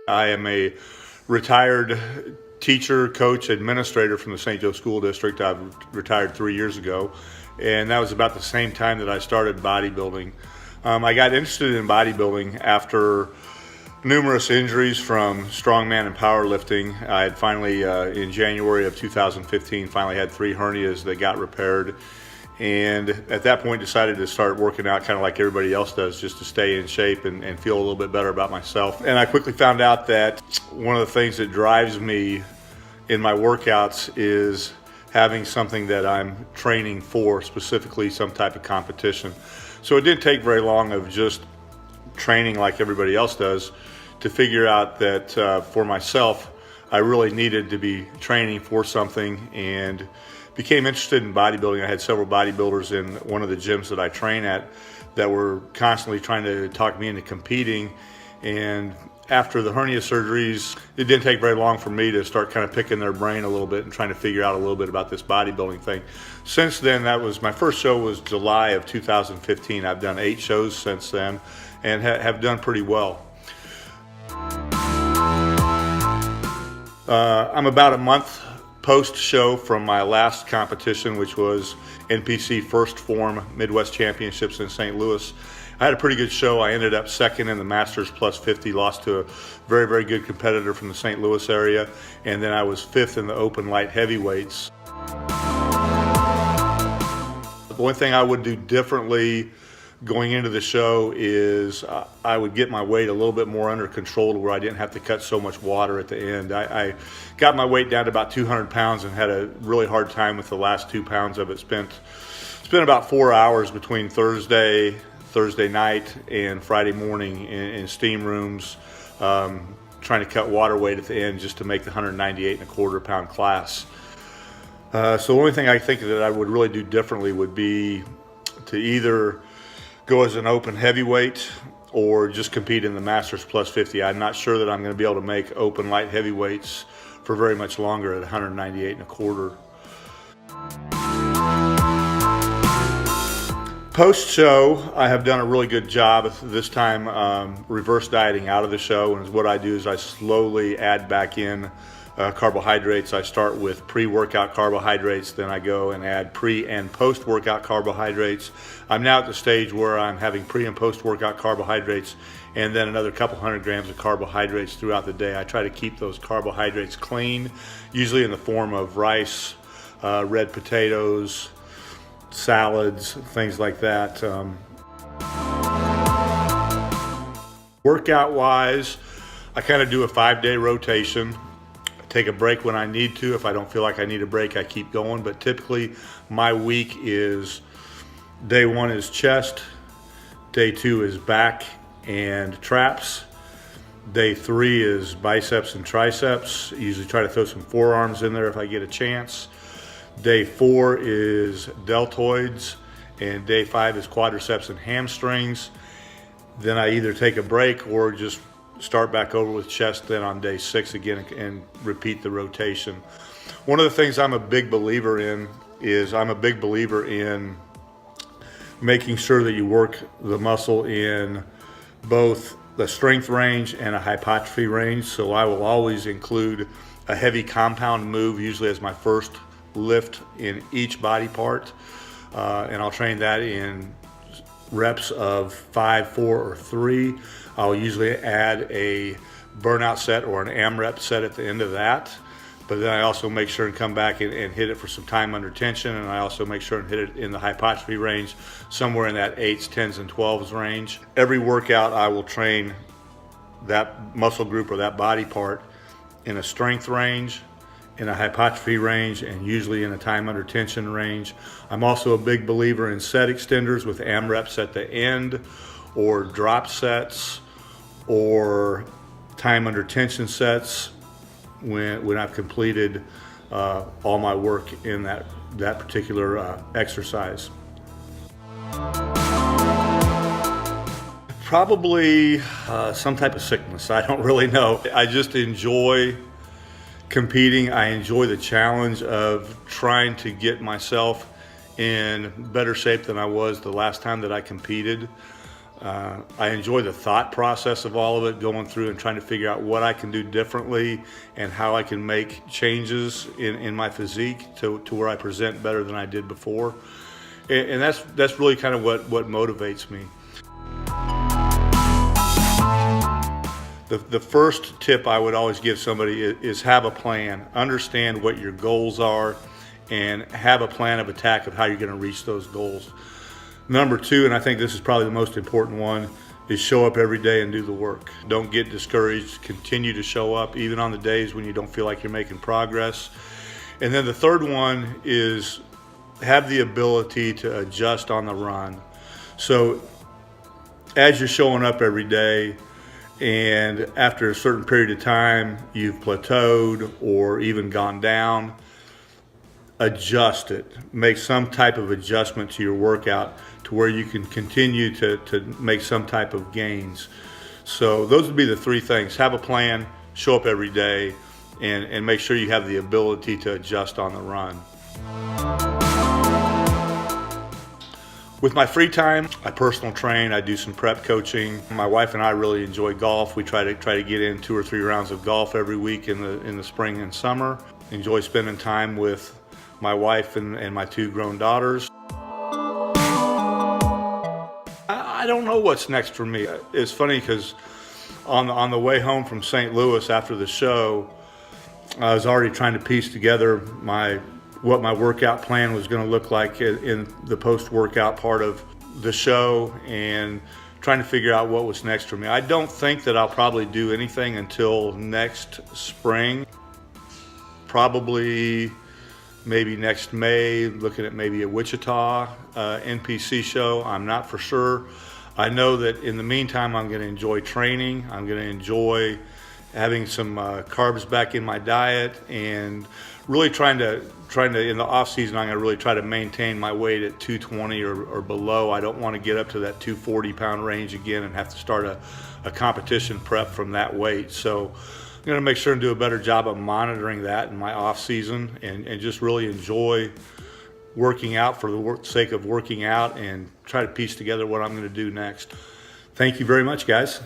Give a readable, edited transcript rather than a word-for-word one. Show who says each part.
Speaker 1: I am a retired teacher, coach, administrator from the St. Joe School District. I've retired 3 years ago, and that was about the same time that I started bodybuilding. I got interested in bodybuilding after numerous injuries from strongman and powerlifting. I had finally, in January of 2015, finally had 3 hernias that got repaired. And at that point decided to start working out kind of like everybody else does, just to stay in shape and feel a little bit better about myself. And I quickly found out that one of the things that drives me in my workouts is having something that I'm training for, specifically some type of competition. So it didn't take very long of just training like everybody else does to figure out that for myself, I really needed to be training for something, and became interested in bodybuilding. I had several bodybuilders in one of the gyms that I train at that were constantly trying to talk me into competing. And after the hernia surgeries, it didn't take very long for me to start kind of picking their brain a little bit and trying to figure out a little bit about this bodybuilding thing. Since then, that was my first show was July of 2015. I've done 8 shows since then and have done pretty well. I'm about a month post-show from my last competition, which was NPC First Form Midwest Championships in St. Louis. I had a pretty good show. I ended up second in the Masters plus 50, lost to a very, very good competitor from the St. Louis area, and then I was 5th in the open light heavyweights. The only thing I would do differently going into the show is I would get my weight a little bit more under control to where I didn't have to cut so much water at the end. I got my weight down to about 200 pounds and had a really hard time with the last 2 pounds of it. Spent about 4 hours between Thursday night and Friday morning in steam rooms, trying to cut water weight at the end just to make the 198.25 pound class. So the only thing I think that I would really do differently would be to either go as an open heavyweight or just compete in the Masters plus 50. I'm not sure that I'm going to be able to make open light heavyweights for very much longer at 198.25. Post-show, I have done a really good job this time reverse dieting out of the show, and what I do is I slowly add back in carbohydrates. I start with pre-workout carbohydrates, then I go and add pre and post-workout carbohydrates. I'm now at the stage where I'm having pre and post-workout carbohydrates and then another couple 100 grams of carbohydrates throughout the day. I try to keep those carbohydrates clean, usually in the form of rice, red potatoes, salads, things like that. Workout-wise, I kind of do a 5-day rotation. Take a break when I need to. If I don't feel like I need a break, I keep going. But typically, my week is day 1 is chest, day 2 is back and traps, day 3 is biceps and triceps. Usually try to throw some forearms in there if I get a chance. Day 4 is deltoids, and day 5 is quadriceps and hamstrings. Then I either take a break or just start back over with chest then on day 6 again and repeat the rotation. One of the things I'm a big believer in is making sure that you work the muscle in both the strength range and a hypertrophy range. So I will always include a heavy compound move, usually as my first lift in each body part. And I'll train that in reps of 5, 4, or 3. I'll usually add a burnout set or an AMRAP set at the end of that. But then I also make sure and come back and hit it for some time under tension. And I also make sure and hit it in the hypertrophy range, somewhere in that 8s, 10s, and 12s range. Every workout I will train that muscle group or that body part in a strength range, in a hypertrophy range, and usually in a time under tension range. I'm also a big believer in set extenders with AMRAPs at the end, or drop sets, or time under tension sets when I've completed all my work in that particular exercise. Probably some type of sickness. I don't really know. I just enjoy competing. I enjoy the challenge of trying to get myself in better shape than I was the last time that I competed. I enjoy the thought process of all of it, going through and trying to figure out what I can do differently and how I can make changes in my physique to where I present better than I did before. And that's really kind of what motivates me. The first tip I would always give somebody is have a plan. Understand what your goals are and have a plan of attack of how you're going to reach those goals. Number two, and I think this is probably the most important one, is show up every day and do the work. Don't get discouraged. Continue to show up even on the days when you don't feel like you're making progress. And then the third one is have the ability to adjust on the run. So as you're showing up every day and after a certain period of time you've plateaued or even gone down, adjust it. Make some type of adjustment to your workout to where you can continue to make some type of gains. So those would be the three things. Have a plan, show up every day, and make sure you have the ability to adjust on the run. With my free time, I personal train, I do some prep coaching. My wife and I really enjoy golf. We try to get in 2 or 3 rounds of golf every week in the spring and summer. Enjoy spending time with my wife and my 2 grown daughters. I don't know what's next for me. It's funny because on the way home from St. Louis after the show, I was already trying to piece together what my workout plan was going to look like in the post-workout part of the show and trying to figure out what was next for me. I don't think that I'll probably do anything until next spring. Probably maybe next May, looking at maybe a Wichita NPC show. I'm not for sure. I know that in the meantime, I'm going to enjoy training. I'm going to enjoy having some carbs back in my diet and really trying to in the off season, I'm going to really try to maintain my weight at 220 or below. I don't want to get up to that 240 pound range again and have to start a competition prep from that weight. So I'm going to make sure and do a better job of monitoring that in my off season and just really enjoy working out for the sake of working out and try to piece together what I'm going to do next. Thank you very much, guys.